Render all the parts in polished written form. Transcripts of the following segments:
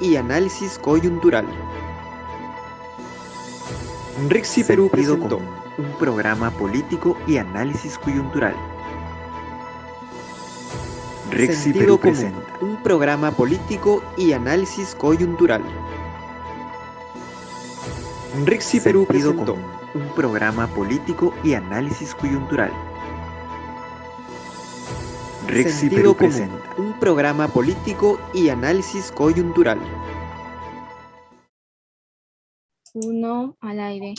y análisis coyuntural. RIXI Perú presentó un programa político y análisis coyuntural. RIXI Perú presenta un programa político y análisis coyuntural. RIXI Perú presentó un programa político y análisis coyuntural. RIXI Perú presenta un programa político y análisis coyuntural. 1 al aire.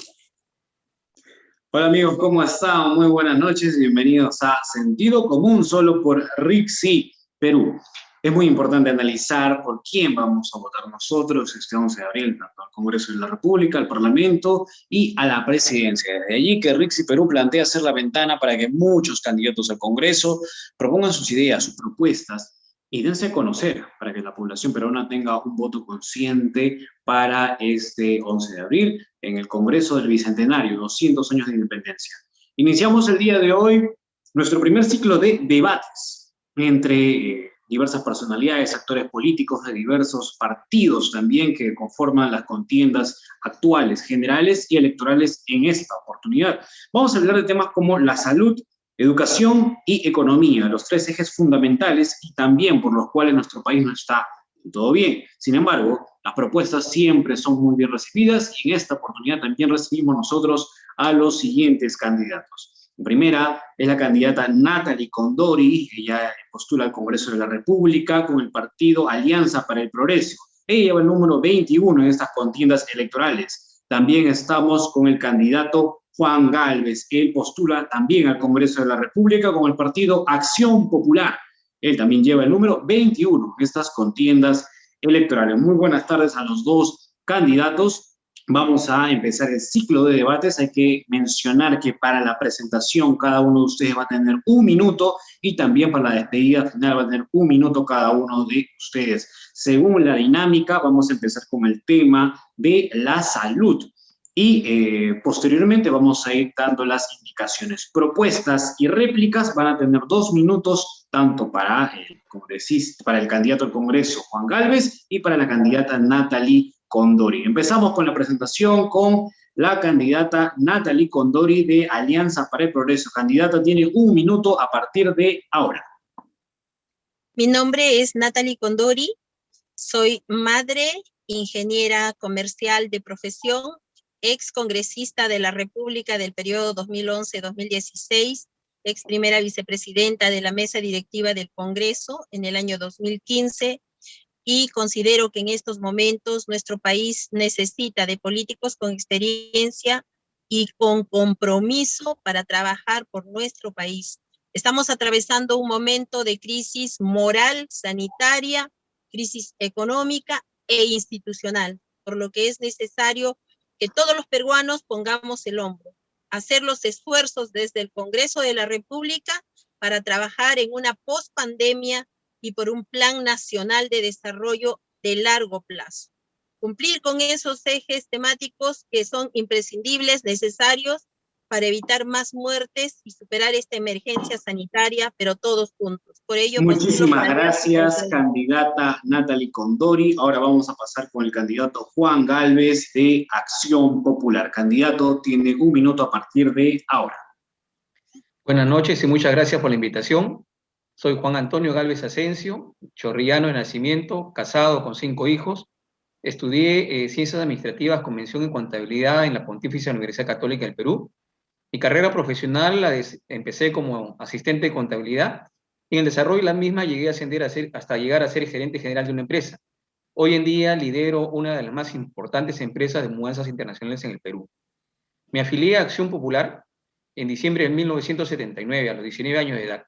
Hola amigos, ¿cómo están? Muy buenas noches, bienvenidos a Sentido Común, solo por RIXI Perú. Es muy importante analizar por quién vamos a votar nosotros este 11 de abril, tanto al Congreso de la República, al Parlamento y a la Presidencia. De allí que RIXI Perú plantea ser la ventana para que muchos candidatos al Congreso propongan sus ideas, sus propuestas y dense a conocer para que la población peruana tenga un voto consciente para este 11 de abril en el Congreso del Bicentenario, 200 años de independencia. Iniciamos el día de hoy nuestro primer ciclo de debates entre diversas personalidades, actores políticos de diversos partidos también que conforman las contiendas actuales, generales y electorales en esta oportunidad. Vamos a hablar de temas como la salud, educación y economía, los tres ejes fundamentales y también por los cuales nuestro país no está todo bien. Sin embargo, las propuestas siempre son muy bien recibidas y en esta oportunidad también recibimos nosotros a los siguientes candidatos. La primera es la candidata Nathalie Condori, ella postula al Congreso de la República con el partido Alianza para el Progreso. Ella lleva el número 21 en estas contiendas electorales. También estamos con el candidato Juan Gálvez, él postula también al Congreso de la República con el partido Acción Popular. Él también lleva el número 21 en estas contiendas electorales. Muy buenas tardes a los dos candidatos. Vamos a empezar el ciclo de debates. Hay que mencionar que para la presentación cada uno de ustedes va a tener 1 minuto y también para la despedida final va a tener 1 minuto cada uno de ustedes. Según la dinámica, vamos a empezar con el tema de la salud. Y posteriormente vamos a ir dando las indicaciones. Propuestas y réplicas van a tener 2 minutos, tanto para el congresista, para el candidato al Congreso, Juan Gálvez, y para la candidata Nathalie Condori. Empezamos con la presentación con la candidata Nathalie Condori de Alianza para el Progreso. Candidata, tiene 1 minuto a partir de ahora. Mi nombre es Nathalie Condori, soy madre, ingeniera comercial de profesión, ex congresista de la República del periodo 2011-2016, ex primera vicepresidenta de la mesa directiva del Congreso en el año 2015, y considero que en estos momentos nuestro país necesita de políticos con experiencia y con compromiso para trabajar por nuestro país. Estamos atravesando un momento de crisis moral, sanitaria, crisis económica e institucional, por lo que es necesario que todos los peruanos pongamos el hombro, hacer los esfuerzos desde el Congreso de la República para trabajar en una pospandemia y por un plan nacional de desarrollo de largo plazo. Cumplir con esos ejes temáticos que son imprescindibles, necesarios, para evitar más muertes y superar esta emergencia sanitaria, pero todos juntos. Por ello, muchísimas gracias, candidata Nathalie Condori. Ahora vamos a pasar con el candidato Juan Gálvez de Acción Popular. Candidato, tiene 1 minuto a partir de ahora. Buenas noches y muchas gracias por la invitación. Soy Juan Antonio Gálvez Asensio, chorrillano de nacimiento, casado con 5 hijos. Estudié Ciencias Administrativas con mención en Contabilidad en la Pontificia Universidad Católica del Perú. Mi carrera profesional empecé como asistente de contabilidad y en el desarrollo de la misma llegué a ascender hasta llegar a ser gerente general de una empresa. Hoy en día lidero una de las más importantes empresas de mudanzas internacionales en el Perú. Me afilié a Acción Popular en diciembre de 1979, a los 19 años de edad.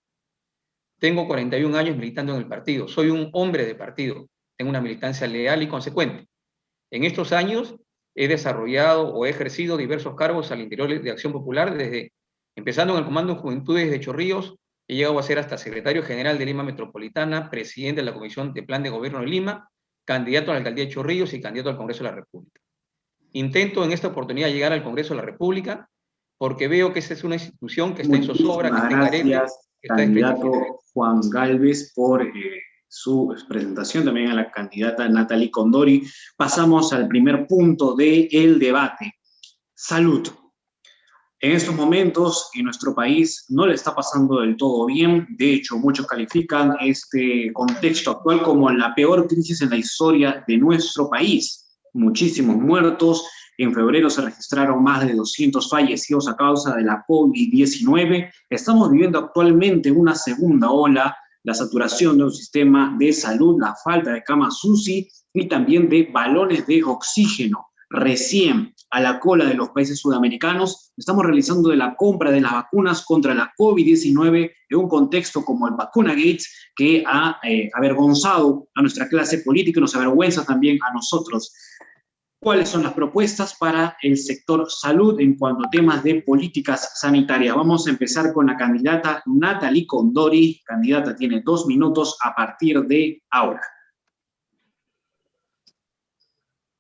Tengo 41 años militando en el partido. Soy un hombre de partido. Tengo una militancia leal y consecuente. En estos años he desarrollado o he ejercido diversos cargos al interior de Acción Popular, empezando en el Comando de Juventudes de Chorrillos, he llegado a ser hasta secretario general de Lima Metropolitana, presidente de la Comisión de Plan de Gobierno de Lima, candidato a la alcaldía de Chorrillos y candidato al Congreso de la República. Intento en esta oportunidad llegar al Congreso de la República porque veo que esta es una institución que está en zozobra, que está en carente. Candidato Juan Gálvez, por su presentación, también a la candidata Natalie Condori. Pasamos al primer punto del debate. Salud. En estos momentos, en nuestro país no le está pasando del todo bien. De hecho, muchos califican este contexto actual como la peor crisis en la historia de nuestro país. Muchísimos muertos. En febrero se registraron más de 200 fallecidos a causa de la COVID-19. Estamos viviendo actualmente una segunda ola, la saturación de un sistema de salud, la falta de camas UCI y también de balones de oxígeno. Recién, a la cola de los países sudamericanos, estamos realizando de la compra de las vacunas contra la COVID-19 en un contexto como el Vacuna Gates, que ha avergonzado a nuestra clase política y nos avergüenza también a nosotros. ¿Cuáles son las propuestas para el sector salud en cuanto a temas de políticas sanitarias? Vamos a empezar con la candidata Natalie Condori. Candidata, tiene 2 minutos a partir de ahora.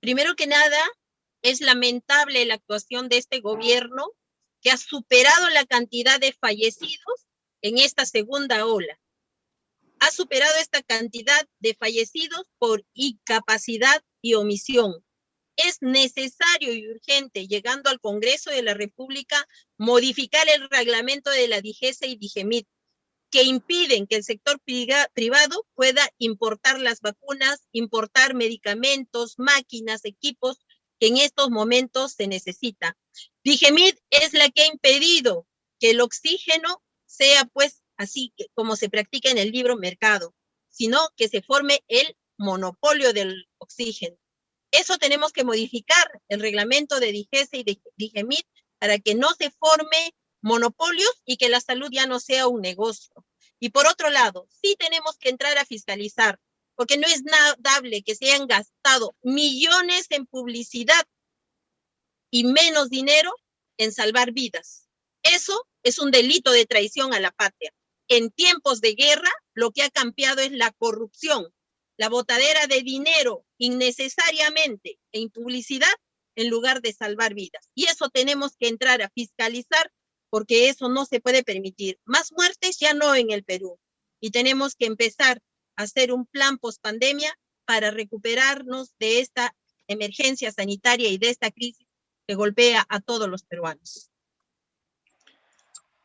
Primero que nada, es lamentable la actuación de este gobierno que ha superado la cantidad de fallecidos en esta segunda ola. Ha superado esta cantidad de fallecidos por incapacidad y omisión. Es necesario y urgente, llegando al Congreso de la República, modificar el reglamento de la DIGESA y DIGEMIT, que impiden que el sector privado pueda importar las vacunas, importar medicamentos, máquinas, equipos que en estos momentos se necesita. DIGEMIT es la que ha impedido que el oxígeno sea pues así como se practica en el libre mercado, sino que se forme el monopolio del oxígeno. Eso tenemos que modificar el reglamento de DIGESA y de DIGEMIT para que no se forme monopolios y que la salud ya no sea un negocio. Y por otro lado, sí tenemos que entrar a fiscalizar, porque no es dable que se hayan gastado millones en publicidad y menos dinero en salvar vidas. Eso es un delito de traición a la patria. En tiempos de guerra, lo que ha cambiado es la corrupción, la botadera de dinero innecesariamente en publicidad en lugar de salvar vidas. Y eso tenemos que entrar a fiscalizar porque eso no se puede permitir. Más muertes ya no en el Perú. Y tenemos que empezar a hacer un plan post-pandemia para recuperarnos de esta emergencia sanitaria y de esta crisis que golpea a todos los peruanos.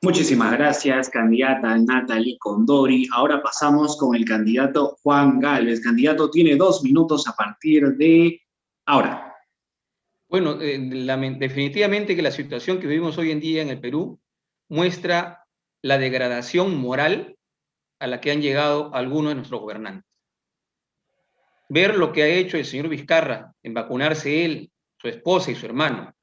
Muchísimas gracias, candidata Natalie Condori. Ahora pasamos con el candidato Juan Gálvez. Candidato, tiene 2 minutos a partir de ahora. Bueno, definitivamente que la situación que vivimos hoy en día en el Perú muestra la degradación moral a la que han llegado algunos de nuestros gobernantes. Ver lo que ha hecho el señor Vizcarra en vacunarse él, su esposa y su hermano,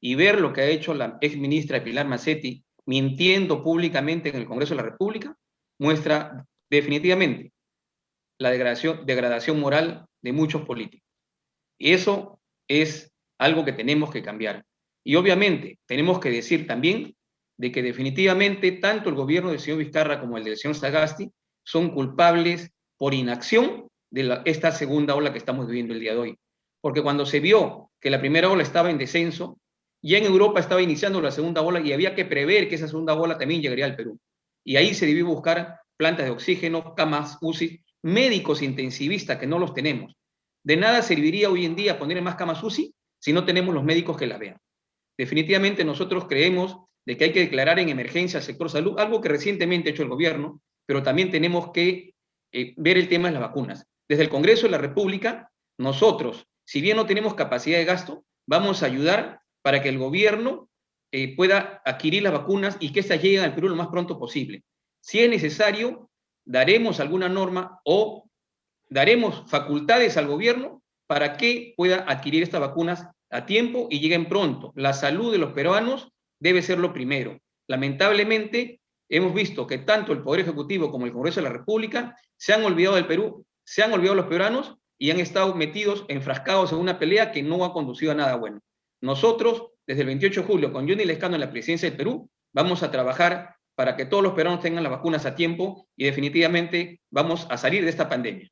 y ver lo que ha hecho la exministra Pilar Mazzetti mintiendo públicamente en el Congreso de la República, muestra definitivamente la degradación moral de muchos políticos. Y eso es algo que tenemos que cambiar. Y obviamente tenemos que decir también de que definitivamente tanto el gobierno del señor Vizcarra como el del señor Sagasti son culpables por inacción de esta segunda ola que estamos viviendo el día de hoy. Porque cuando se vio que la primera ola estaba en descenso, ya en Europa estaba iniciando la segunda ola y había que prever que esa segunda ola también llegaría al Perú. Y ahí se debió buscar plantas de oxígeno, camas UCI, médicos intensivistas que no los tenemos. De nada serviría hoy en día poner más camas UCI si no tenemos los médicos que las vean. Definitivamente nosotros creemos de que hay que declarar en emergencia al sector salud, algo que recientemente ha hecho el gobierno, pero también tenemos que ver el tema de las vacunas. Desde el Congreso de la República, nosotros, si bien no tenemos capacidad de gasto, vamos a ayudar para que el gobierno pueda adquirir las vacunas y que éstas lleguen al Perú lo más pronto posible. Si es necesario, daremos alguna norma o daremos facultades al gobierno para que pueda adquirir estas vacunas a tiempo y lleguen pronto. La salud de los peruanos debe ser lo primero. Lamentablemente, hemos visto que tanto el Poder Ejecutivo como el Congreso de la República se han olvidado del Perú, se han olvidado de los peruanos y han estado metidos, enfrascados en una pelea que no ha conducido a nada bueno. Nosotros, desde el 28 de julio, con Johnny Lescano en la presidencia del Perú, vamos a trabajar para que todos los peruanos tengan las vacunas a tiempo y definitivamente vamos a salir de esta pandemia.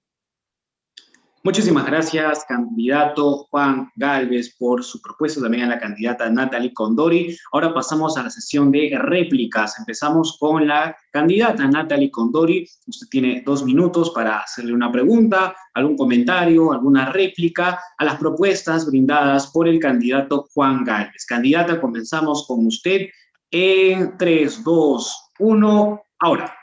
Muchísimas gracias, candidato Juan Gálvez, por su propuesta, también a la candidata Natalie Condori. Ahora pasamos a la sesión de réplicas. Empezamos con la candidata Natalie Condori. Usted tiene 2 minutos para hacerle una pregunta, algún comentario, alguna réplica a las propuestas brindadas por el candidato Juan Gálvez. Candidata, comenzamos con usted en 3, 2, 1, ahora.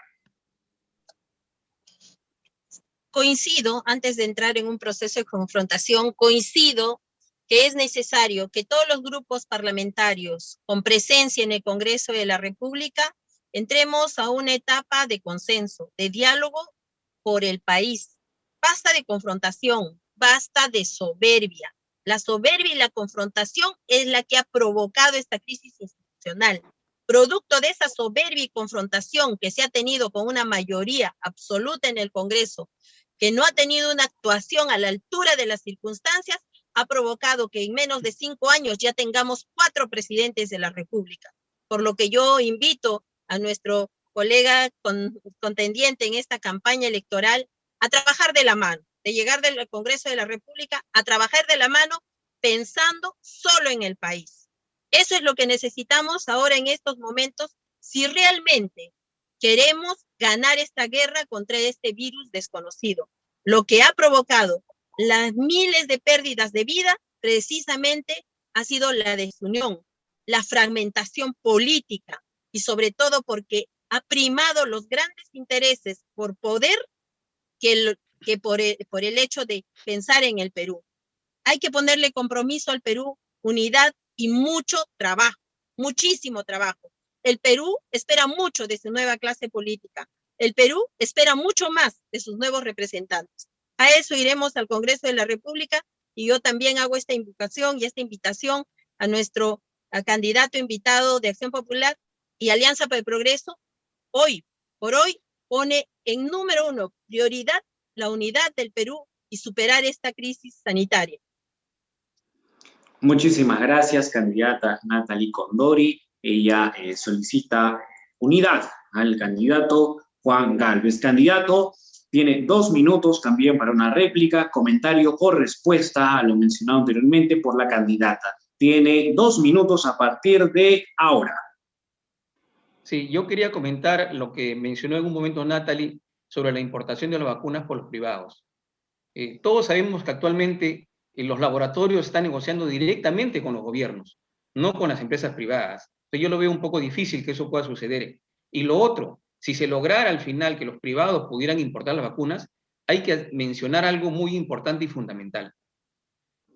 Coincido, antes de entrar en un proceso de confrontación, coincido que es necesario que todos los grupos parlamentarios con presencia en el Congreso de la República entremos a una etapa de consenso, de diálogo por el país. Basta de confrontación, basta de soberbia. La soberbia y la confrontación es la que ha provocado esta crisis institucional. Producto de esa soberbia y confrontación que se ha tenido con una mayoría absoluta en el Congreso, que no ha tenido una actuación a la altura de las circunstancias, ha provocado que en menos de 5 años ya tengamos 4 presidentes de la República. Por lo que yo invito a nuestro colega contendiente en esta campaña electoral a trabajar de la mano, de llegar del Congreso de la República a trabajar de la mano pensando solo en el país. Eso es lo que necesitamos ahora en estos momentos si realmente queremos ganar esta guerra contra este virus desconocido. Lo que ha provocado las miles de pérdidas de vida precisamente ha sido la desunión, la fragmentación política y sobre todo porque ha primado los grandes intereses por poder que por el hecho de pensar en el Perú. Hay que ponerle compromiso al Perú, unidad y mucho trabajo, muchísimo trabajo. El Perú espera mucho de su nueva clase política. El Perú espera mucho más de sus nuevos representantes. A eso iremos al Congreso de la República y yo también hago esta invocación y esta invitación a nuestro candidato invitado de Acción Popular y Alianza para el Progreso. Hoy, por hoy, pone en número 1 prioridad la unidad del Perú y superar esta crisis sanitaria. Muchísimas gracias, candidata Natalie Condori. Ella solicita unidad al candidato Juan Gálvez. Candidato, tiene 2 minutos también para una réplica, comentario o respuesta a lo mencionado anteriormente por la candidata. Tiene 2 minutos a partir de ahora. Sí, yo quería comentar lo que mencionó en un momento Natalie sobre la importación de las vacunas por los privados. Todos sabemos que actualmente los laboratorios están negociando directamente con los gobiernos, no con las empresas privadas. Entonces yo lo veo un poco difícil que eso pueda suceder. Y lo otro, si se lograra al final que los privados pudieran importar las vacunas, hay que mencionar algo muy importante y fundamental.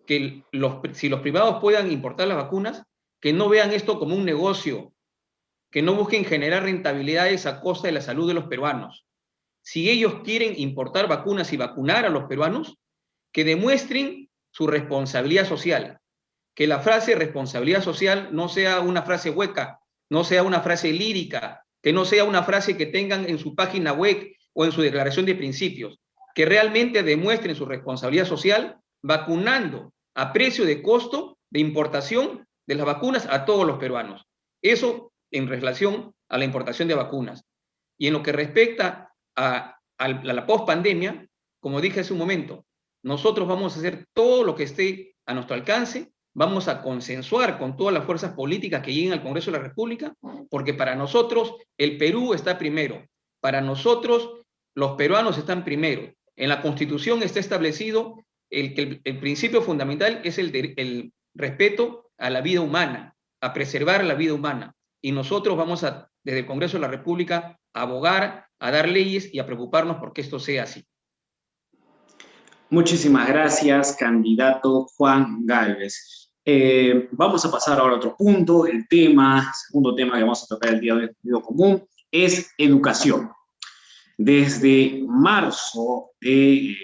Que si los privados puedan importar las vacunas, que no vean esto como un negocio, que no busquen generar rentabilidades a costa de la salud de los peruanos. Si ellos quieren importar vacunas y vacunar a los peruanos, que demuestren su responsabilidad social. Que la frase responsabilidad social no sea una frase hueca, no sea una frase lírica, que no sea una frase que tengan en su página web o en su declaración de principios, que realmente demuestren su responsabilidad social vacunando a precio de costo de importación de las vacunas a todos los peruanos. Eso en relación a la importación de vacunas. Y en lo que respecta a la pospandemia, como dije hace un momento, nosotros vamos a hacer todo lo que esté a nuestro alcance, vamos a consensuar con todas las fuerzas políticas que lleguen al Congreso de la República, porque para nosotros el Perú está primero, para nosotros los peruanos están primero. En la Constitución está establecido que el principio fundamental es el respeto a la vida humana, a preservar la vida humana. Y nosotros vamos a, desde el Congreso de la República, a abogar, a dar leyes y a preocuparnos porque esto sea así. Muchísimas gracias, candidato Juan Gálvez. Vamos a pasar ahora a otro punto. El segundo tema que vamos a tocar el día de hoy común es educación. Desde marzo del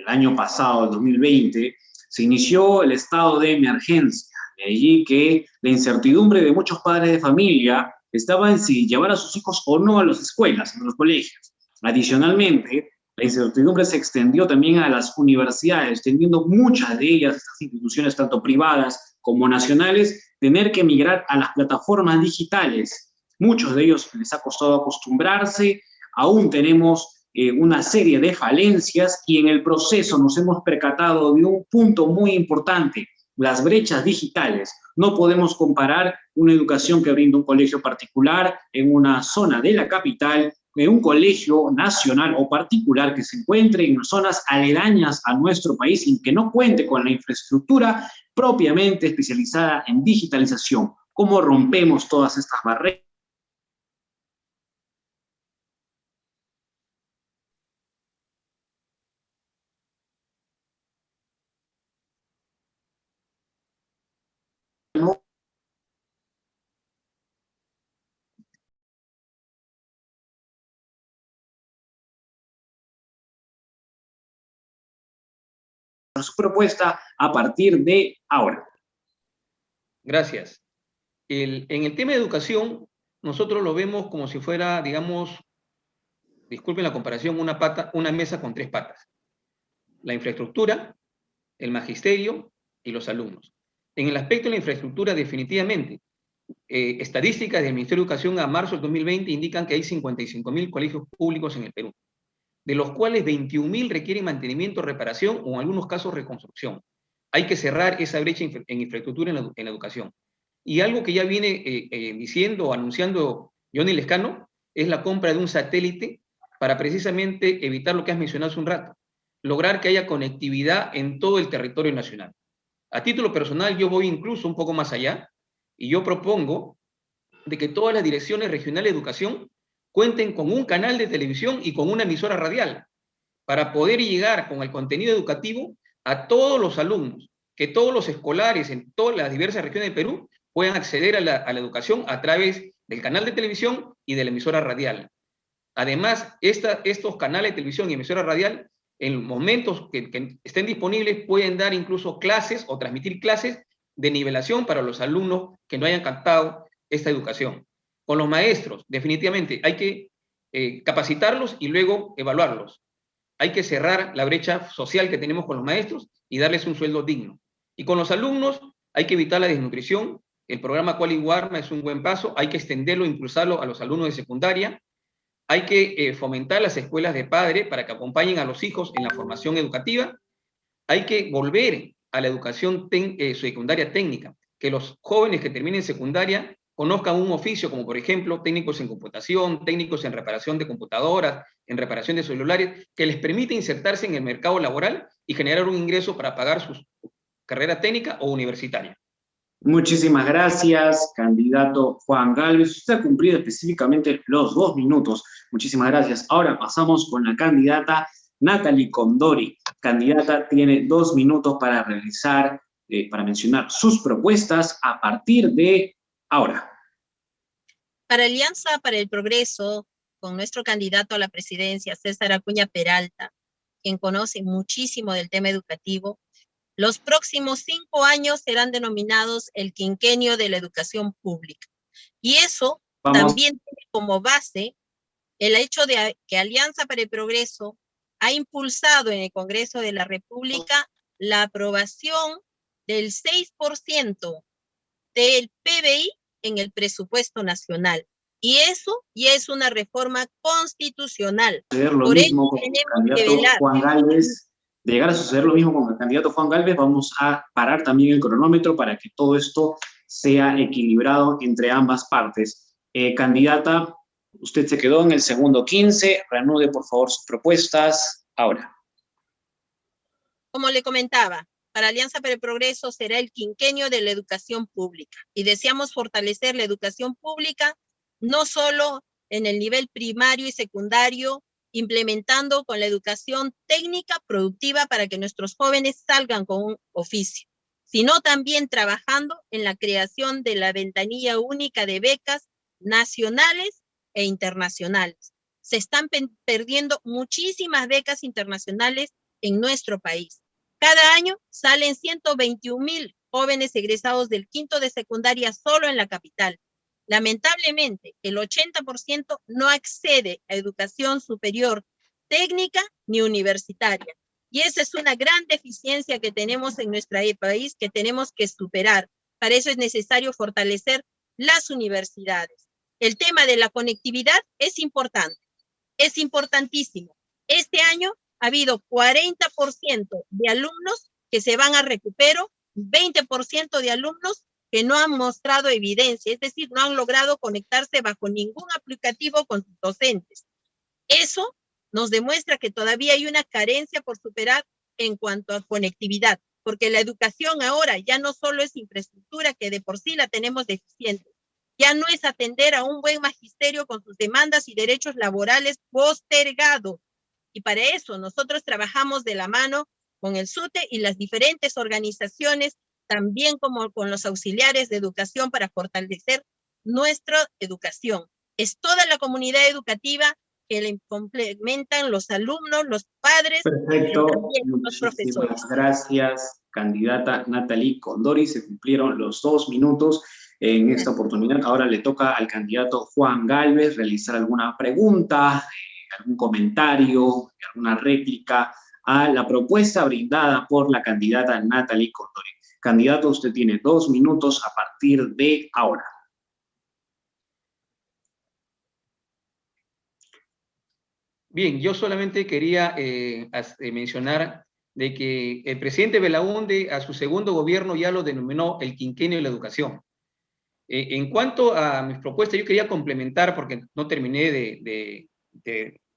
año pasado, el 2020, se inició el estado de emergencia. De allí que la incertidumbre de muchos padres de familia estaba en si llevar a sus hijos o no a las escuelas, a los colegios. Adicionalmente, la incertidumbre se extendió también a las universidades, teniendo muchas de ellas, estas instituciones tanto privadas como nacionales, tener que migrar a las plataformas digitales. Muchos de ellos les ha costado acostumbrarse, aún tenemos una serie de falencias y en el proceso nos hemos percatado de un punto muy importante: las brechas digitales. No podemos comparar una educación que brinda un colegio particular en una zona de la capital en un colegio nacional o particular que se encuentre en zonas aledañas a nuestro país y que no cuente con la infraestructura propiamente especializada en digitalización. ¿Cómo rompemos todas estas barreras? Su propuesta a partir de ahora. Gracias. En el tema de educación, nosotros lo vemos como si fuera, digamos, disculpen la comparación, una mesa con 3 patas. La infraestructura, el magisterio y los alumnos. En el aspecto de la infraestructura, definitivamente, estadísticas del Ministerio de Educación a marzo del 2020 indican que hay 55.000 colegios públicos en el Perú, de los cuales 21.000 requieren mantenimiento, reparación o en algunos casos reconstrucción. Hay que cerrar esa brecha en infraestructura en la educación. Y algo que ya viene diciendo, anunciando Johnny Lescano, es la compra de un satélite para precisamente evitar lo que has mencionado hace un rato, lograr que haya conectividad en todo el territorio nacional. A título personal, yo voy incluso un poco más allá, y yo propongo de que todas las direcciones regionales de educación cuenten con un canal de televisión y con una emisora radial, para poder llegar con el contenido educativo a todos los alumnos, que todos los escolares en todas las diversas regiones del Perú puedan acceder a la educación a través del canal de televisión y de la emisora radial. Además, estos canales de televisión y emisora radial, en momentos que estén disponibles, pueden dar incluso clases o transmitir clases de nivelación para los alumnos que no hayan captado esta educación. Con los maestros, definitivamente, hay que capacitarlos y luego evaluarlos. Hay que cerrar la brecha social que tenemos con los maestros y darles un sueldo digno. Y con los alumnos hay que evitar la desnutrición. El programa Quali Warma es un buen paso. Hay que extenderlo, impulsarlo a los alumnos de secundaria. Hay que fomentar las escuelas de padre para que acompañen a los hijos en la formación educativa. Hay que volver a la educación secundaria técnica, que los jóvenes que terminen secundaria conozcan un oficio, como por ejemplo técnicos en computación, técnicos en reparación de computadoras, en reparación de celulares, que les permite insertarse en el mercado laboral y generar un ingreso para pagar su carrera técnica o universitaria. Muchísimas gracias, candidato Juan Gálvez. Usted ha cumplido específicamente los 2 minutos. Muchísimas gracias. Ahora pasamos con la candidata Natalie Condori. Candidata tiene 2 minutos para realizar, para mencionar sus propuestas a partir de ahora. Para Alianza para el Progreso, con nuestro candidato a la presidencia, César Acuña Peralta, quien conoce muchísimo del tema educativo, los próximos 5 años serán denominados el quinquenio de la educación pública. Y eso también tiene como base el hecho de que Alianza para el Progreso ha impulsado en el Congreso de la República la aprobación del 6% del PBI en el presupuesto nacional. Y eso ya es una reforma constitucional. Por ello tenemos que velar. Juan Gálvez, de llegar a suceder lo mismo con el candidato Juan Gálvez, vamos a parar también el cronómetro para que todo esto sea equilibrado entre ambas partes. Candidata, usted se quedó en el segundo 15, reanude por favor sus propuestas ahora. Como le comentaba, para Alianza para el Progreso será el quinquenio de la educación pública y deseamos fortalecer la educación pública no solo en el nivel primario y secundario, implementando con la educación técnica productiva para que nuestros jóvenes salgan con un oficio, sino también trabajando en la creación de la ventanilla única de becas nacionales e internacionales. Se están perdiendo muchísimas becas internacionales en nuestro país. Cada año salen 121,000 jóvenes egresados del quinto de secundaria solo en la capital. Lamentablemente, el 80% no accede a educación superior técnica ni universitaria. Y esa es una gran deficiencia que tenemos en nuestro país que tenemos que superar. Para eso es necesario fortalecer las universidades. El tema de la conectividad es importante, es importantísimo, Este año ha habido 40% de alumnos que se van a recupero, 20% de alumnos que no han mostrado evidencia, es decir, no han logrado conectarse bajo ningún aplicativo con sus docentes. Eso nos demuestra que todavía hay una carencia por superar en cuanto a conectividad, porque la educación ahora ya no solo es infraestructura, que de por sí la tenemos deficiente, ya no es atender a un buen magisterio con sus demandas y derechos laborales postergados. Y para eso nosotros trabajamos de la mano con el SUTE y las diferentes organizaciones, también como con los auxiliares de educación para fortalecer nuestra educación. Es toda la comunidad educativa que le complementan los alumnos, los padres, Perfecto, y también los profesores. muchísimas gracias, candidata Natalie Condori. Se cumplieron los 2 minutos en esta oportunidad. Ahora le toca al candidato Juan Gálvez realizar alguna pregunta, algún comentario, alguna réplica a la propuesta brindada por la candidata Natalie Condori. Candidato, usted tiene 2 minutos a partir de ahora. Bien, yo solamente quería mencionar de que el presidente Belaúnde a su segundo gobierno ya lo denominó el quinquenio de la educación. En cuanto a mis propuestas, yo quería complementar, porque no terminé de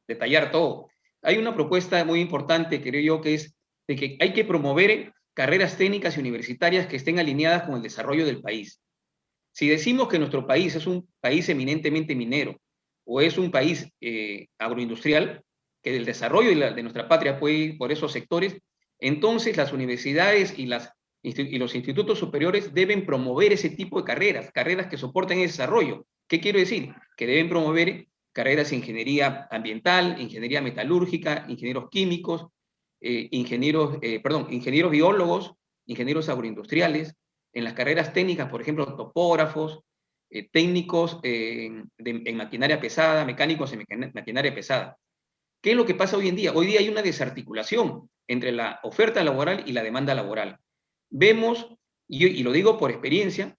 detallar todo. Hay una propuesta muy importante, creo yo, que es de que hay que promover carreras técnicas y universitarias que estén alineadas con el desarrollo del país. Si decimos que nuestro país es un país eminentemente minero, o es un país agroindustrial, que el desarrollo de nuestra patria puede ir por esos sectores, entonces las universidades y los institutos superiores deben promover ese tipo de carreras, carreras que soporten ese desarrollo. ¿Qué quiero decir? Que deben promover carreras de ingeniería ambiental, ingeniería metalúrgica, ingenieros químicos, ingenieros biólogos, ingenieros agroindustriales, en las carreras técnicas, por ejemplo, topógrafos, técnicos en maquinaria pesada, mecánicos en maquinaria pesada. ¿Qué es lo que pasa hoy en día? Hoy día hay una desarticulación entre la oferta laboral y la demanda laboral. Vemos, y lo digo por experiencia,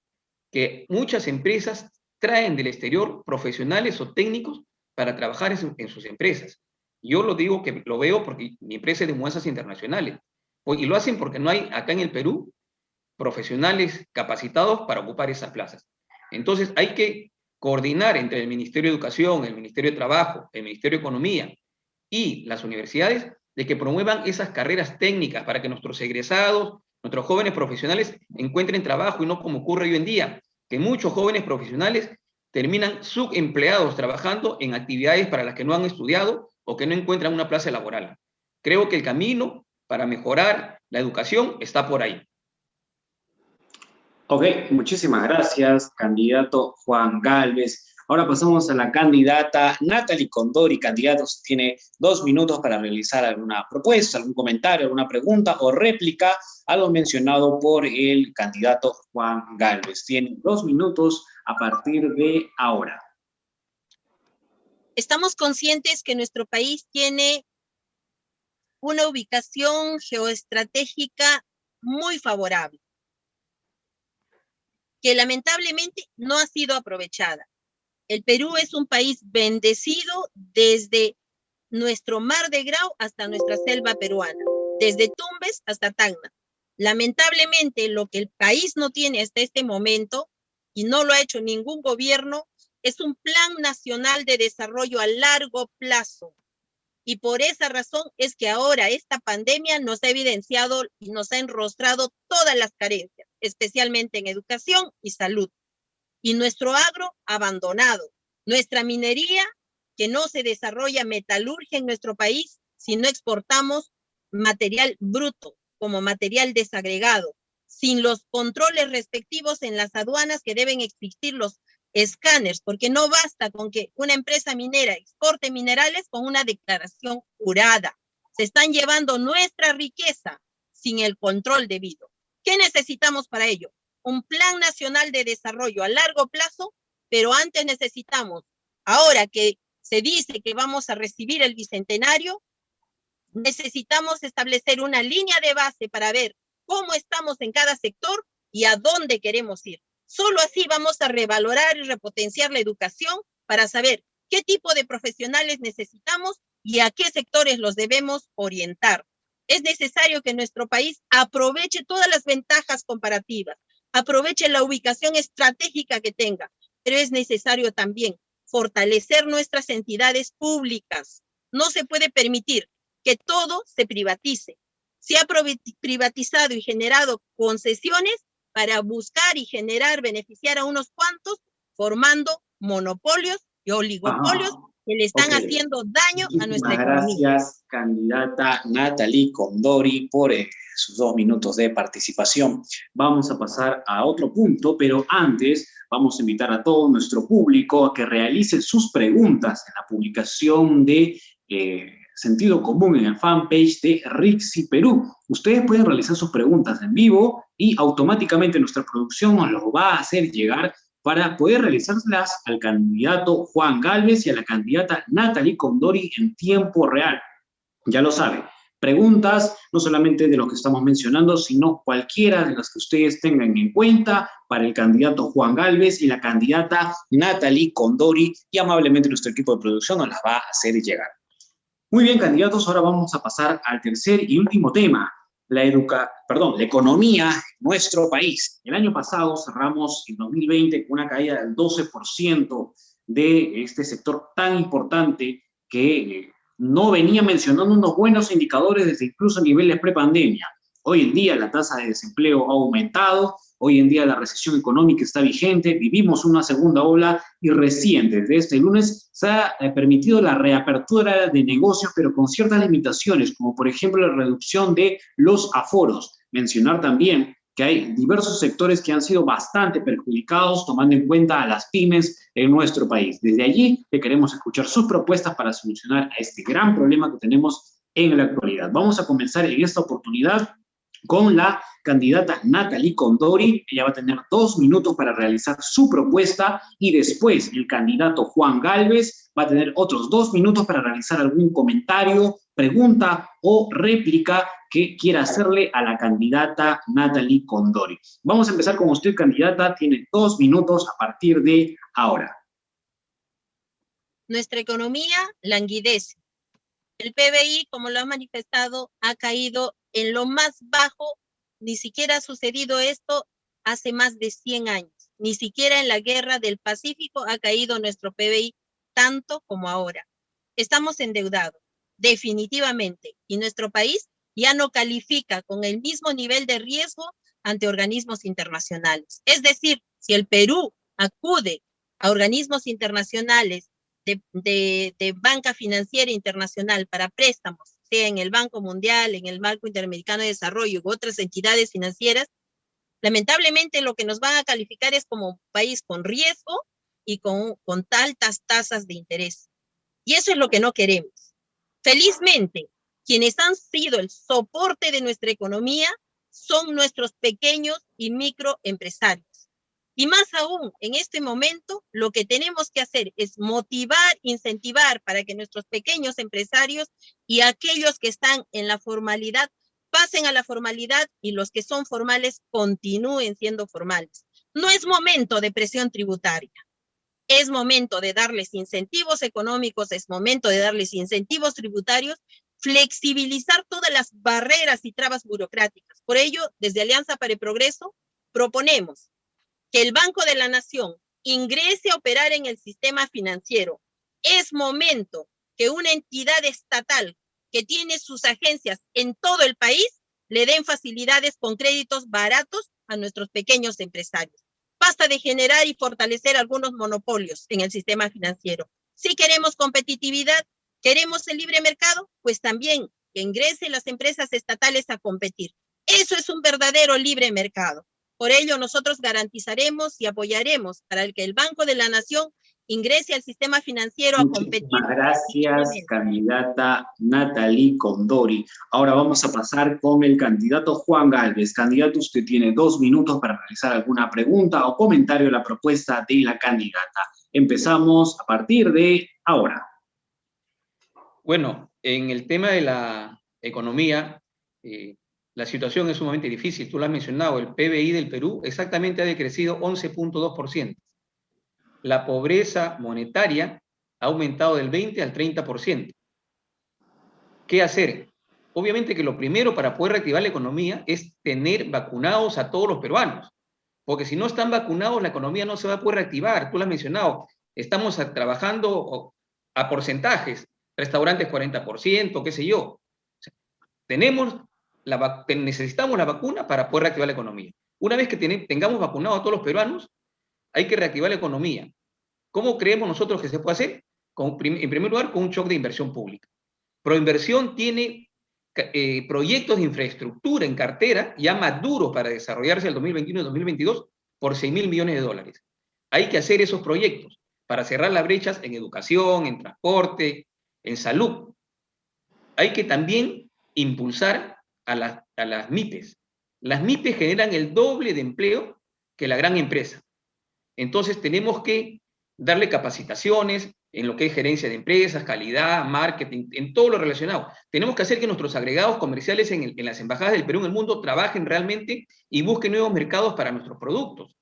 que muchas empresas traen del exterior profesionales o técnicos para trabajar en sus empresas. Yo lo digo que lo veo porque mi empresa es de mudanzas internacionales. Y lo hacen porque no hay acá en el Perú profesionales capacitados para ocupar esas plazas. Entonces hay que coordinar entre el Ministerio de Educación, el Ministerio de Trabajo, el Ministerio de Economía y las universidades de que promuevan esas carreras técnicas para que nuestros egresados, nuestros jóvenes profesionales encuentren trabajo y no como ocurre hoy en día, que muchos jóvenes profesionales terminan subempleados trabajando en actividades para las que no han estudiado o que no encuentran una plaza laboral. Creo que el camino para mejorar la educación está por ahí. Ok, muchísimas gracias, candidato Juan Gálvez. Ahora pasamos a la candidata Natalie Condori. Candidatos, tiene 2 minutos para realizar alguna propuesta, algún comentario, alguna pregunta o réplica a lo mencionado por el candidato Juan Gálvez. Tiene 2 minutos a partir de ahora. Estamos conscientes que nuestro país tiene una ubicación geoestratégica muy favorable, que lamentablemente no ha sido aprovechada. El Perú es un país bendecido desde nuestro mar de Grau hasta nuestra selva peruana, desde Tumbes hasta Tacna. Lamentablemente, lo que el país no tiene hasta este momento, y no lo ha hecho ningún gobierno, es un plan nacional de desarrollo a largo plazo. Y por esa razón es que ahora esta pandemia nos ha evidenciado y nos ha enrostrado todas las carencias, especialmente en educación y salud. Y nuestro agro abandonado, nuestra minería, que no se desarrolla metalurgia en nuestro país si no exportamos material bruto como material desagregado, sin los controles respectivos en las aduanas que deben existir, los escáneres, porque no basta con que una empresa minera exporte minerales con una declaración jurada. Se están llevando nuestra riqueza sin el control debido. ¿Qué necesitamos para ello? Un plan nacional de desarrollo a largo plazo, pero antes necesitamos, ahora que se dice que vamos a recibir el bicentenario, necesitamos establecer una línea de base para ver cómo estamos en cada sector y a dónde queremos ir. Solo así vamos a revalorar y repotenciar la educación para saber qué tipo de profesionales necesitamos y a qué sectores los debemos orientar. Es necesario que nuestro país aproveche todas las ventajas comparativas, aproveche la ubicación estratégica que tenga, pero es necesario también fortalecer nuestras entidades públicas. No se puede permitir que todo se privatice. Se ha privatizado y generado concesiones para buscar y generar, beneficiar a unos cuantos, formando monopolios y oligopolios que le están haciendo daño a nuestra economía. Gracias, candidata Nathalie Condori, por sus 2 minutos de participación. Vamos a pasar a otro punto, pero antes vamos a invitar a todo nuestro público a que realice sus preguntas en la publicación de Sentido Común en el fanpage de RICSI Perú. Ustedes pueden realizar sus preguntas en vivo y automáticamente nuestra producción nos lo va a hacer llegar para poder realizárselas al candidato Juan Gálvez y a la candidata Nathalie Condori en tiempo real. Ya lo saben, preguntas no solamente de lo que estamos mencionando, sino cualquiera de las que ustedes tengan en cuenta para el candidato Juan Gálvez y la candidata Nathalie Condori, y amablemente nuestro equipo de producción nos las va a hacer llegar. Muy bien, candidatos, ahora vamos a pasar al tercer y último tema, la economía en nuestro país. El año pasado cerramos en 2020 con una caída del 12% de este sector tan importante que no venía mencionando unos buenos indicadores desde incluso niveles prepandemia. Hoy en día la tasa de desempleo ha aumentado, hoy en día la recesión económica está vigente, vivimos una segunda ola y recién desde este lunes se ha permitido la reapertura de negocios, pero con ciertas limitaciones, como por ejemplo la reducción de los aforos. Mencionar también que hay diversos sectores que han sido bastante perjudicados, tomando en cuenta a las pymes en nuestro país. Desde allí le queremos escuchar sus propuestas para solucionar a este gran problema que tenemos en la actualidad. Vamos a comenzar en esta oportunidad con la candidata Nathalie Condori. Ella va a tener 2 minutos para realizar su propuesta y después el candidato Juan Gálvez va a tener otros 2 minutos para realizar algún comentario, pregunta o réplica que quiera hacerle a la candidata Nathalie Condori. Vamos a empezar con usted, candidata. Tiene 2 minutos a partir de ahora. Nuestra economía languidece. El PBI, como lo ha manifestado, ha caído en lo más bajo. Ni siquiera ha sucedido esto hace más de 100 años. Ni siquiera en la guerra del Pacífico ha caído nuestro PBI tanto como ahora. Estamos endeudados, definitivamente, y nuestro país ya no califica con el mismo nivel de riesgo ante organismos internacionales. Es decir, si el Perú acude a organismos internacionales de banca financiera internacional para préstamos, sea en el Banco Mundial, en el Banco Interamericano de Desarrollo u otras entidades financieras, lamentablemente lo que nos van a calificar es como un país con riesgo y con altas tasas de interés. Y eso es lo que no queremos. Felizmente, quienes han sido el soporte de nuestra economía son nuestros pequeños y microempresarios. Y más aún, en este momento, lo que tenemos que hacer es motivar, incentivar para que nuestros pequeños empresarios y aquellos que están en la formalidad pasen a la formalidad y los que son formales continúen siendo formales. No es momento de presión tributaria. Es momento de darles incentivos económicos, es momento de darles incentivos tributarios, flexibilizar todas las barreras y trabas burocráticas. Por ello, desde Alianza para el Progreso, proponemos que el Banco de la Nación ingrese a operar en el sistema financiero. Es momento que una entidad estatal que tiene sus agencias en todo el país le den facilidades con créditos baratos a nuestros pequeños empresarios. Basta de generar y fortalecer algunos monopolios en el sistema financiero. Si queremos competitividad, queremos el libre mercado, pues también que ingresen las empresas estatales a competir. Eso es un verdadero libre mercado. Por ello, nosotros garantizaremos y apoyaremos para que el Banco de la Nación ingrese al sistema financiero a competir. Muchísimas gracias, candidata Nathalie Condori. Ahora vamos a pasar con el candidato Juan Gálvez. Candidato, usted tiene 2 minutos para realizar alguna pregunta o comentario a la propuesta de la candidata. Empezamos a partir de ahora. Bueno, en el tema de la economía, la situación es sumamente difícil. Tú lo has mencionado, el PBI del Perú exactamente ha decrecido 11.2%. La pobreza monetaria ha aumentado del 20 al 30%. ¿Qué hacer? Obviamente que lo primero para poder reactivar la economía es tener vacunados a todos los peruanos, porque si no están vacunados, la economía no se va a poder reactivar. Tú lo has mencionado, estamos trabajando a porcentajes, restaurantes 40%, qué sé yo. O sea, necesitamos la vacuna para poder reactivar la economía. Una vez que tengamos vacunados a todos los peruanos, hay que reactivar la economía. ¿Cómo creemos nosotros que se puede hacer? En primer lugar, con un shock de inversión pública. Proinversión tiene proyectos de infraestructura en cartera ya maduros para desarrollarse el 2021 y 2022 por 6.000 millones de dólares. Hay que hacer esos proyectos para cerrar las brechas en educación, en transporte, en salud. Hay que también impulsar a las MIPES. Las MIPES generan el doble de empleo que la gran empresa. Entonces tenemos que darle capacitaciones en lo que es gerencia de empresas, calidad, marketing, en todo lo relacionado. Tenemos que hacer que nuestros agregados comerciales en las embajadas del Perú en el mundo trabajen realmente y busquen nuevos mercados para nuestros productos.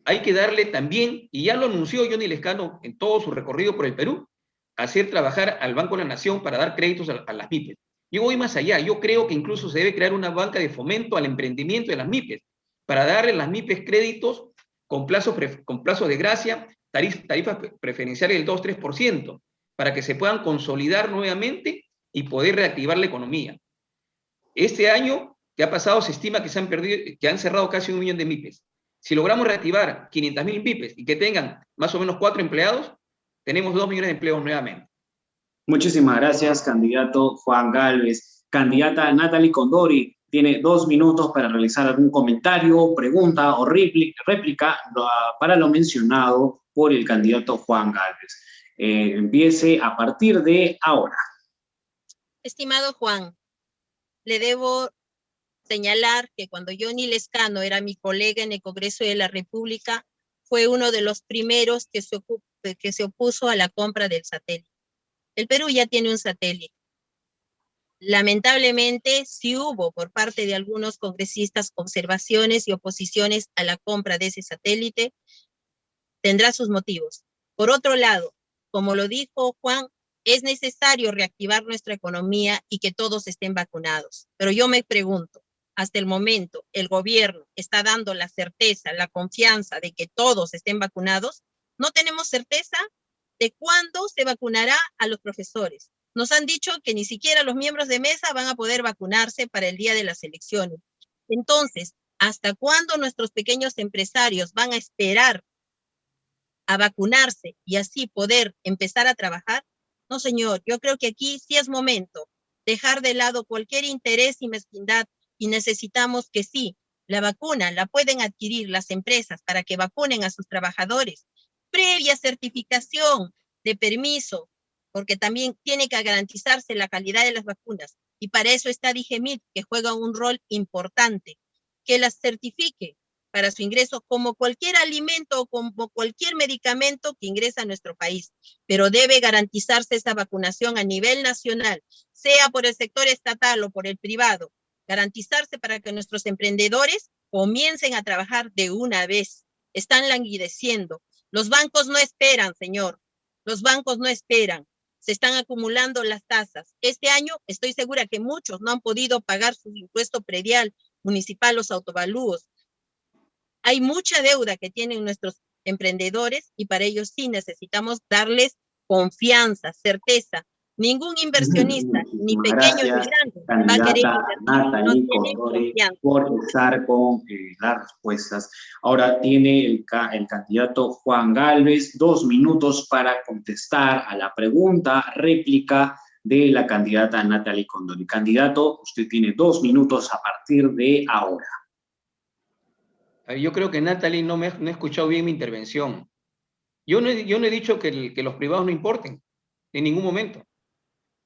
Hay que darle también, y ya lo anunció Johnny Lescano en todo su recorrido por el Perú, hacer trabajar al Banco de la Nación para dar créditos a las MIPES. Yo voy más allá, yo creo que incluso se debe crear una banca de fomento al emprendimiento de las MIPES, para darle a las MIPES créditos con plazo de gracia, tarifas preferenciales del 2-3%, para que se puedan consolidar nuevamente y poder reactivar la economía. Este año que ha pasado se estima que han cerrado casi 1 millón de MIPES. Si logramos reactivar 500.000 MIPES y que tengan más o menos 4 empleados, tenemos 2 millones de empleos nuevamente. Muchísimas gracias, candidato Juan Gálvez. Candidata Natalie Condori tiene 2 minutos para realizar algún comentario, pregunta o réplica para lo mencionado por el candidato Juan Gálvez. Empiece a partir de ahora. Estimado Juan, le debo señalar que cuando Johnny Lescano era mi colega en el Congreso de la República, fue uno de los primeros que se opuso a la compra del satélite. El Perú ya tiene un satélite. Lamentablemente, sí hubo por parte de algunos congresistas observaciones y oposiciones a la compra de ese satélite. Tendrá sus motivos. Por otro lado, como lo dijo Juan, es necesario reactivar nuestra economía y que todos estén vacunados. Pero yo me pregunto, hasta el momento, ¿el gobierno está dando la certeza, la confianza de que todos estén vacunados? No tenemos certeza de cuándo se vacunará a los profesores. Nos han dicho que ni siquiera los miembros de mesa van a poder vacunarse para el día de las elecciones. Entonces, ¿hasta cuándo nuestros pequeños empresarios van a esperar a vacunarse y así poder empezar a trabajar? No, señor, yo creo que aquí sí es momento dejar de lado cualquier interés y mezquindad y necesitamos que sí, la vacuna la pueden adquirir las empresas para que vacunen a sus trabajadores, previa certificación de permiso, porque también tiene que garantizarse la calidad de las vacunas. Y para eso está DIGEMIT, que juega un rol importante, que las certifique para su ingreso como cualquier alimento o como cualquier medicamento que ingresa a nuestro país. Pero debe garantizarse esa vacunación a nivel nacional, sea por el sector estatal o por el privado. Garantizarse para que nuestros emprendedores comiencen a trabajar de una vez. Están languideciendo. Los bancos no esperan, señor. Los bancos no esperan. Se están acumulando las tasas. Este año estoy segura que muchos no han podido pagar su impuesto predial municipal, los autovalúos. Hay mucha deuda que tienen nuestros emprendedores y para ellos sí necesitamos darles confianza, certeza. Ningún inversionista, ni pequeño ni grande, va a querer invertir. No tienen confianza. Por estar con las respuestas. Ahora tiene el candidato Juan Gálvez 2 minutos para contestar a la pregunta, réplica de la candidata Natalie Condori. Candidato, usted tiene 2 minutos a partir de ahora. Yo creo que Natalie no ha escuchado bien mi intervención. Yo no he dicho que los privados no importen, en ningún momento.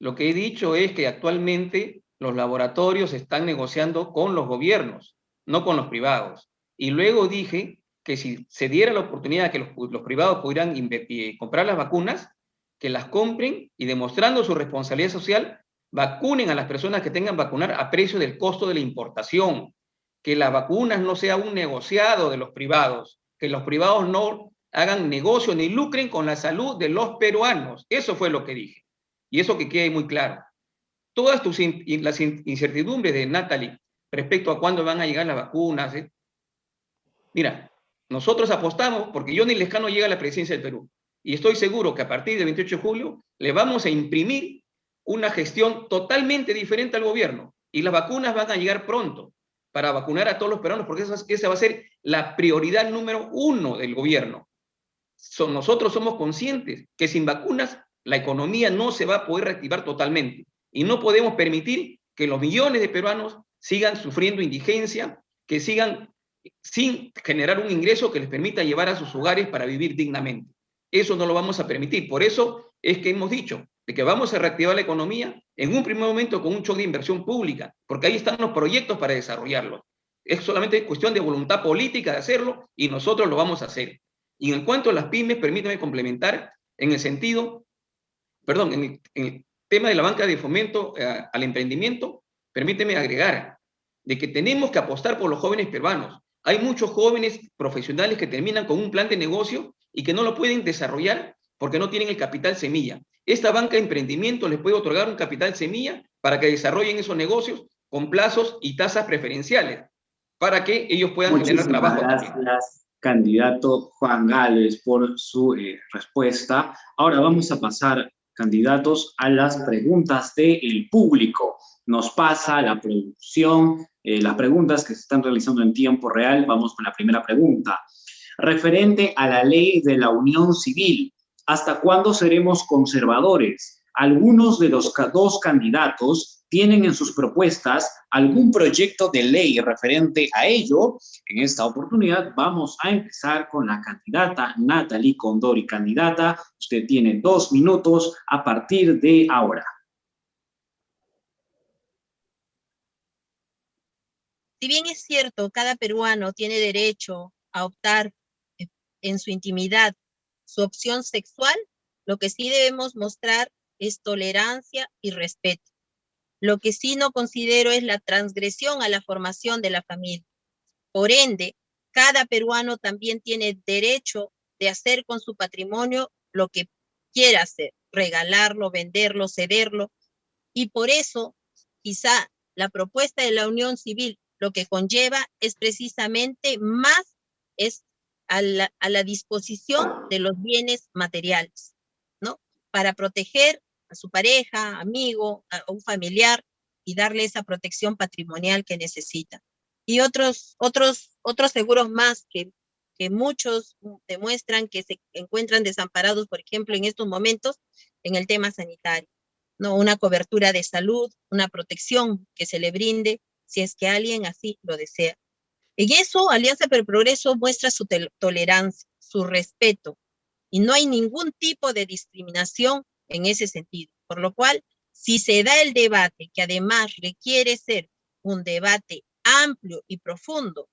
Lo que he dicho es que actualmente los laboratorios están negociando con los gobiernos, no con los privados. Y luego dije que si se diera la oportunidad que los privados pudieran comprar las vacunas, que las compren y demostrando su responsabilidad social, vacunen a las personas que tengan vacunar a precio del costo de la importación. Que las vacunas no sea un negociado de los privados, que los privados no hagan negocio ni lucren con la salud de los peruanos. Eso fue lo que dije. Y eso que quede muy claro. todas las incertidumbres de Natalie respecto a cuándo van a llegar las vacunas. Mira, nosotros apostamos porque Johnny Lescano llega a la presidencia del Perú. Y estoy seguro que a partir del 28 de julio le vamos a imprimir una gestión totalmente diferente al gobierno. Y las vacunas van a llegar pronto para vacunar a todos los peruanos, porque esa va a ser la prioridad número 1 del gobierno. Nosotros somos conscientes que sin vacunas la economía no se va a poder reactivar totalmente. Y no podemos permitir que los millones de peruanos sigan sufriendo indigencia, que sigan sin generar un ingreso que les permita llevar a sus hogares para vivir dignamente. Eso no lo vamos a permitir. Por eso es que hemos dicho de que vamos a reactivar la economía en un primer momento con un shock de inversión pública, porque ahí están los proyectos para desarrollarlo. Es solamente cuestión de voluntad política de hacerlo y nosotros lo vamos a hacer. Y en cuanto a las pymes, permítame complementar en el sentido, perdón, en el tema de la banca de fomento al emprendimiento, permíteme agregar de que tenemos que apostar por los jóvenes peruanos. Hay muchos jóvenes profesionales que terminan con un plan de negocio y que no lo pueden desarrollar porque no tienen el capital semilla. Esta banca de emprendimiento les puede otorgar un capital semilla para que desarrollen esos negocios con plazos y tasas preferenciales, para que ellos puedan generar trabajo. Muchísimas gracias, candidato Juan Gálvez, por su respuesta. Ahora vamos a pasar, candidatos, a las preguntas del público. Nos pasa la producción, las preguntas que se están realizando en tiempo real. Vamos con la primera pregunta. Referente a la ley de la unión civil, ¿hasta cuándo seremos conservadores? Algunos de los dos candidatos tienen en sus propuestas algún proyecto de ley referente a ello. En esta oportunidad vamos a empezar con la candidata Natalie Condori. Candidata, usted tiene 2 minutos a partir de ahora. Si bien es cierto, cada peruano tiene derecho a optar en su intimidad su opción sexual, lo que sí debemos mostrar es tolerancia y respeto. Lo que sí no considero es la transgresión a la formación de la familia. Por ende, cada peruano también tiene derecho de hacer con su patrimonio lo que quiera hacer, regalarlo, venderlo, cederlo. Y por eso, quizá la propuesta de la unión civil lo que conlleva es precisamente más a la disposición de los bienes materiales, ¿no? Para proteger a su pareja, amigo, a un familiar y darle esa protección patrimonial que necesita. Y otros seguros más que muchos demuestran que se encuentran desamparados, por ejemplo, en estos momentos, en el tema sanitario, ¿no? Una cobertura de salud, una protección que se le brinde si es que alguien así lo desea. En eso, Alianza para el Progreso muestra su tolerancia, su respeto, y no hay ningún tipo de discriminación en ese sentido. Por lo cual, si se da el debate, que además requiere ser un debate amplio y profundo,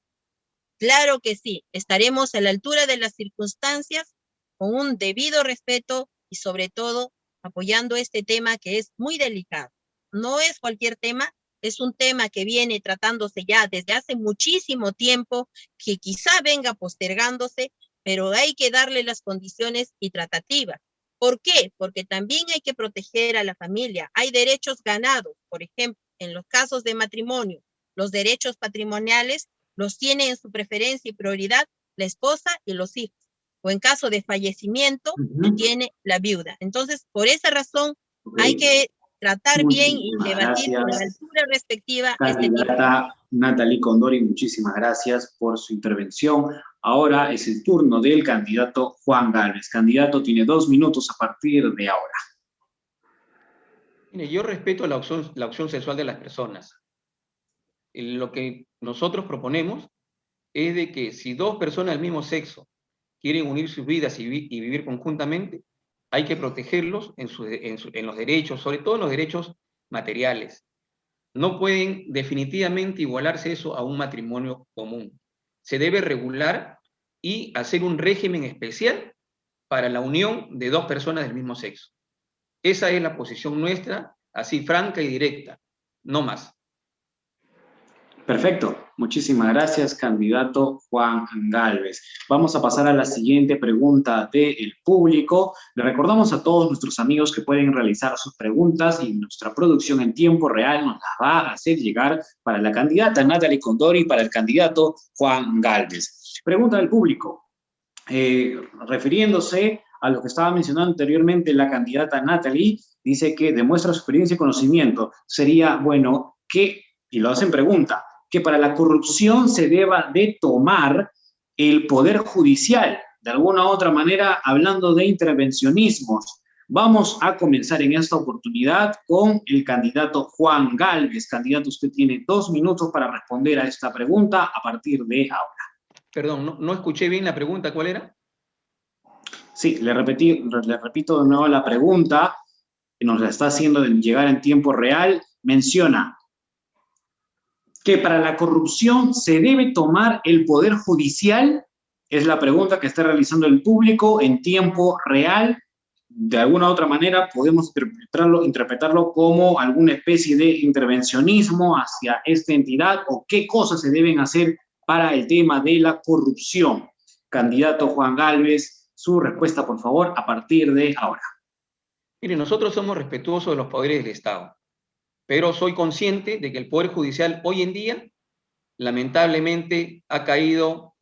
claro que sí, estaremos a la altura de las circunstancias, con un debido respeto y sobre todo apoyando este tema que es muy delicado. No es cualquier tema, es un tema que viene tratándose ya desde hace muchísimo tiempo, que quizá venga postergándose, pero hay que darle las condiciones y tratativas. ¿Por qué? Porque también hay que proteger a la familia. Hay derechos ganados, por ejemplo, en los casos de matrimonio, los derechos patrimoniales los tiene en su preferencia y prioridad la esposa y los hijos. O en caso de fallecimiento, lo tiene la viuda. Entonces, por esa razón, hay que tratar bien y debatir a la altura respectiva. Candidata Natalie Condori, muchísimas gracias por su intervención. Ahora es el turno del candidato Juan Gálvez. Candidato, tiene 2 minutos a partir de ahora. Mire, yo respeto la opción sexual de las personas. Lo que nosotros proponemos es de que si 2 personas del mismo sexo quieren unir sus vidas y vivir conjuntamente, hay que protegerlos en los derechos, sobre todo en los derechos materiales. No pueden definitivamente igualarse eso a un matrimonio común. Se debe regular y hacer un régimen especial para la unión de 2 personas del mismo sexo. Esa es la posición nuestra, así franca y directa, no más. Perfecto, muchísimas gracias, candidato Juan Gálvez. Vamos a pasar a la siguiente pregunta del público. Le recordamos a todos nuestros amigos que pueden realizar sus preguntas y nuestra producción en tiempo real nos las va a hacer llegar para la candidata Natalie Condori y para el candidato Juan Gálvez. Pregunta del público. Refiriéndose a lo que estaba mencionando anteriormente la candidata Natalie, dice que demuestra su experiencia y conocimiento. Sería bueno que, y lo hacen pregunta, que para la corrupción se deba de tomar el Poder Judicial, de alguna u otra manera, hablando de intervencionismos. Vamos a comenzar en esta oportunidad con el candidato Juan Gálvez. Candidato, usted tiene 2 minutos para responder a esta pregunta a partir de ahora. Perdón, no escuché bien la pregunta, ¿cuál era? Sí, le repito de nuevo la pregunta, que nos la está haciendo llegar en tiempo real. Menciona que para la corrupción se debe tomar el Poder Judicial, es la pregunta que está realizando el público en tiempo real. De alguna u otra manera podemos interpretarlo como alguna especie de intervencionismo hacia esta entidad o qué cosas se deben hacer para el tema de la corrupción. Candidato Juan Gálvez, su respuesta, por favor, a partir de ahora. Mire, nosotros somos respetuosos de los poderes del Estado, pero soy consciente de que el Poder Judicial hoy en día, lamentablemente, ha caído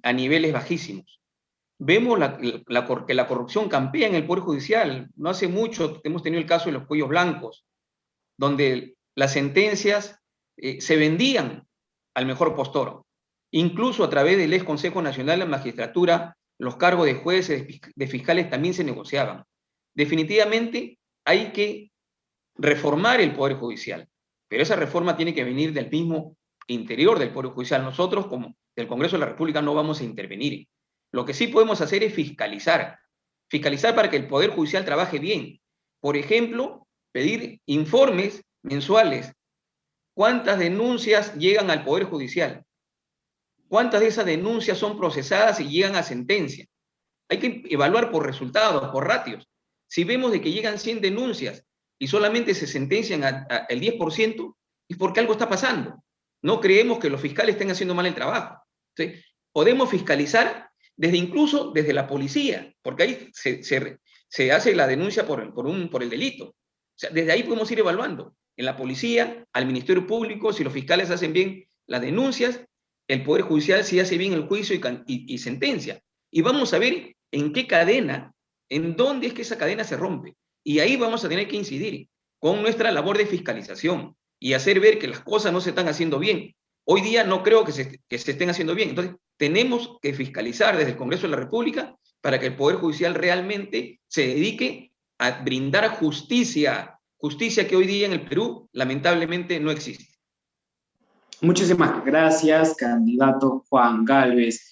a niveles bajísimos. Vemos que la corrupción campea en el Poder Judicial. No hace mucho hemos tenido el caso de los cuellos blancos, donde las sentencias se vendían al mejor postor. Incluso a través del ex Consejo Nacional de la Magistratura, los cargos de jueces, de fiscales también se negociaban. Definitivamente hay que reformar el Poder Judicial, pero esa reforma tiene que venir del mismo interior del Poder Judicial. Nosotros, como del Congreso de la República, no vamos a intervenir. Lo que sí podemos hacer es fiscalizar para que el Poder Judicial trabaje bien. Por ejemplo, pedir informes mensuales. ¿Cuántas denuncias llegan al Poder Judicial? ¿Cuántas de esas denuncias son procesadas y llegan a sentencia? Hay que evaluar por resultados, por ratios. Si vemos de que llegan 100 denuncias y solamente se sentencian el 10%, es porque algo está pasando. No creemos que los fiscales estén haciendo mal el trabajo. ¿Sí? Podemos fiscalizar incluso desde la policía, porque ahí se hace la denuncia por el delito. O sea, desde ahí podemos ir evaluando. En la policía, al Ministerio Público, si los fiscales hacen bien las denuncias, el Poder Judicial si hace bien el juicio y sentencia. Y vamos a ver en qué cadena, en dónde es que esa cadena se rompe. Y ahí vamos a tener que incidir con nuestra labor de fiscalización y hacer ver que las cosas no se están haciendo bien. Hoy día no creo que se estén haciendo bien. Entonces, tenemos que fiscalizar desde el Congreso de la República para que el Poder Judicial realmente se dedique a brindar justicia que hoy día en el Perú lamentablemente no existe. Muchísimas gracias, candidato Juan Gálvez.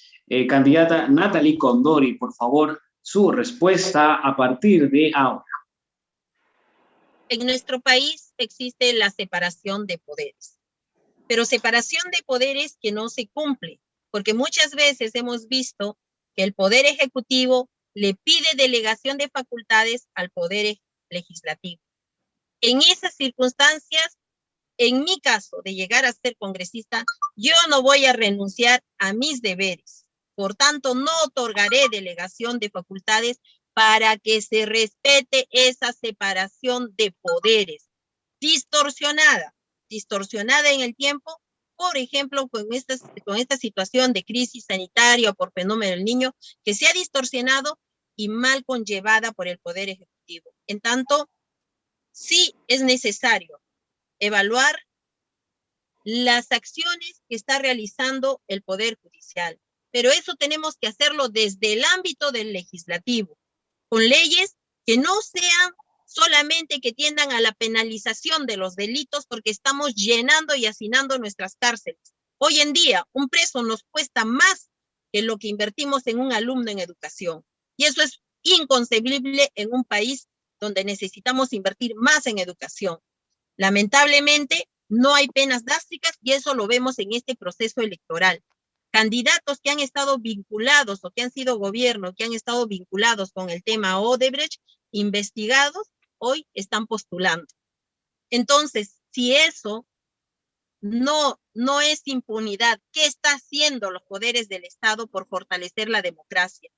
Candidata Natalie Condori, por favor, su respuesta a partir de ahora. En nuestro país existe la separación de poderes, pero separación de poderes que no se cumple, porque muchas veces hemos visto que el Poder Ejecutivo le pide delegación de facultades al Poder Legislativo. En esas circunstancias, en mi caso de llegar a ser congresista, yo no voy a renunciar a mis deberes. Por tanto, no otorgaré delegación de facultades para que se respete esa separación de poderes, distorsionada en el tiempo, por ejemplo, con esta situación de crisis sanitaria o por fenómeno del Niño, que se ha distorsionado y mal conllevada por el Poder Ejecutivo. En tanto, sí es necesario evaluar las acciones que está realizando el Poder Judicial, pero eso tenemos que hacerlo desde el ámbito del legislativo, con leyes que no sean solamente que tiendan a la penalización de los delitos, porque estamos llenando y hacinando nuestras cárceles. Hoy en día, un preso nos cuesta más que lo que invertimos en un alumno en educación, y eso es inconcebible en un país donde necesitamos invertir más en educación. Lamentablemente, no hay penas drásticas y eso lo vemos en este proceso electoral. Candidatos que han estado vinculados o que han sido gobierno, que han estado vinculados con el tema Odebrecht, investigados, hoy están postulando. Entonces, si eso no es impunidad. ¿Qué está haciendo los poderes del Estado por fortalecer la democracia?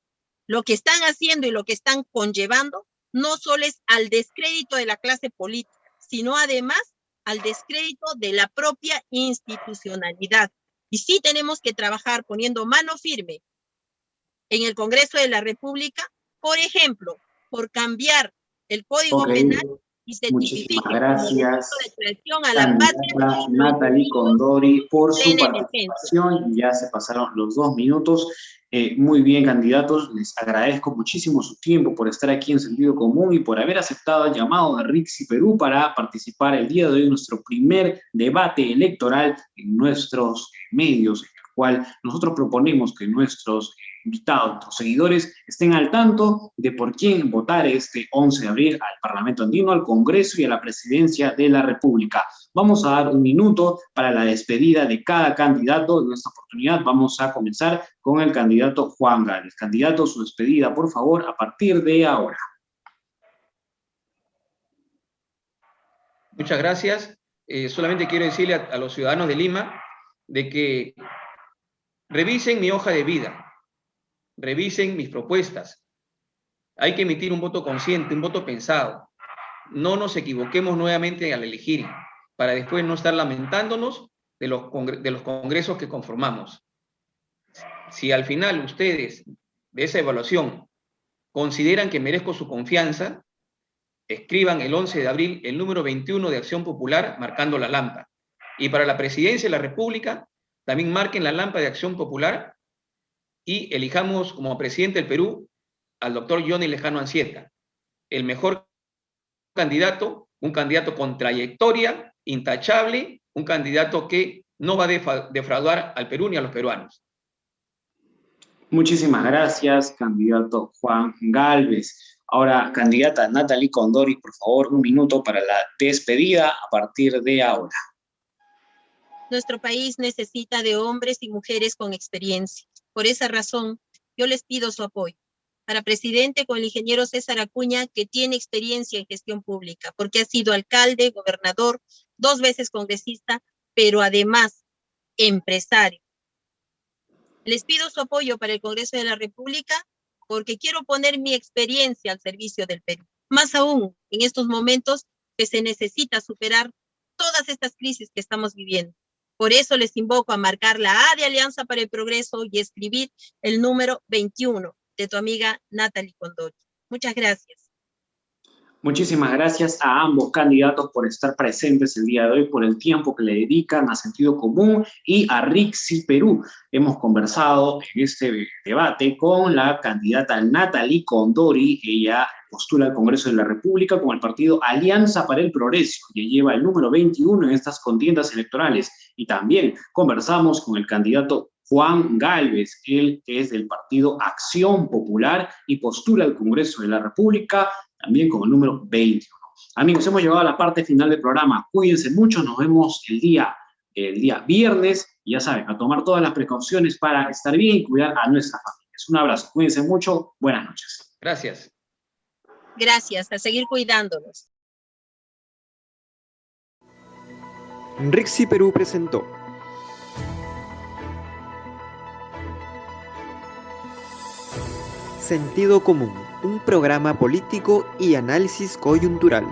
Lo que están haciendo y lo que están conllevando no solo es al descrédito de la clase política, sino además al descrédito de la propia institucionalidad. Y sí tenemos que trabajar poniendo mano firme en el Congreso de la República, por ejemplo, por cambiar el Código Penal y se Muchísimas tipifique gracias, como delito de traición a la patria Natalie Condori, por su plena participación. Ya se pasaron los 2 minutos. Muy bien, candidatos, les agradezco muchísimo su tiempo por estar aquí en Sentido Común y por haber aceptado el llamado de RIXI Perú para participar el día de hoy en nuestro primer debate electoral en nuestros medios, en el cual nosotros proponemos que nuestros invitados, nuestros seguidores, estén al tanto de por quién votar este 11 de abril al Parlamento Andino, al Congreso y a la Presidencia de la República. Vamos a dar un minuto para la despedida de cada candidato. En esta oportunidad vamos a comenzar con el candidato Juan Gálvez. Candidato, su despedida, por favor, a partir de ahora. Muchas gracias. Solamente quiero decirle a los ciudadanos de Lima de que revisen mi hoja de vida, revisen mis propuestas. Hay que emitir un voto consciente, un voto pensado. No nos equivoquemos nuevamente al elegir, para después no estar lamentándonos de los congresos que conformamos. Si al final ustedes, de esa evaluación, consideran que merezco su confianza, escriban el 11 de abril el número 21 de Acción Popular marcando la lámpara. Y para la Presidencia de la República, también marquen la lámpara de Acción Popular y elijamos como presidente del Perú al doctor Johnny Lejano Ansieta, el mejor candidato, un candidato con trayectoria, intachable, un candidato que no va a defraudar al Perú ni a los peruanos. Muchísimas gracias, candidato Juan Gálvez. Ahora, candidata Natalie Condori, por favor, un minuto para la despedida a partir de ahora. Nuestro país necesita de hombres y mujeres con experiencia. Por esa razón, yo les pido su apoyo. Para presidente con el ingeniero César Acuña, que tiene experiencia en gestión pública, porque ha sido alcalde, gobernador, 2 veces congresista, pero además empresario. Les pido su apoyo para el Congreso de la República, porque quiero poner mi experiencia al servicio del Perú. Más aún, en estos momentos que se necesita superar todas estas crisis que estamos viviendo. Por eso les invoco a marcar la A de Alianza para el Progreso y escribir el número 21 de tu amiga Natalie Condori. Muchas gracias. Muchísimas gracias a ambos candidatos por estar presentes el día de hoy, por el tiempo que le dedican a Sentido Común y a RIXI Perú. Hemos conversado en este debate con la candidata Natalie Condori. Ella postula al Congreso de la República con el partido Alianza para el Progreso, que lleva el número 21 en estas contiendas electorales. Y también conversamos con el candidato Juan Gálvez, él que es del partido Acción Popular y postula al Congreso de la República también con el número 21. Amigos, hemos llegado a la parte final del programa. Cuídense mucho, nos vemos el día viernes. Y ya saben, a tomar todas las precauciones para estar bien y cuidar a nuestras familias. Un abrazo, cuídense mucho, buenas noches. Gracias. Gracias, a seguir cuidándonos. RIXI Perú presentó Sentido Común, un programa político y análisis coyuntural.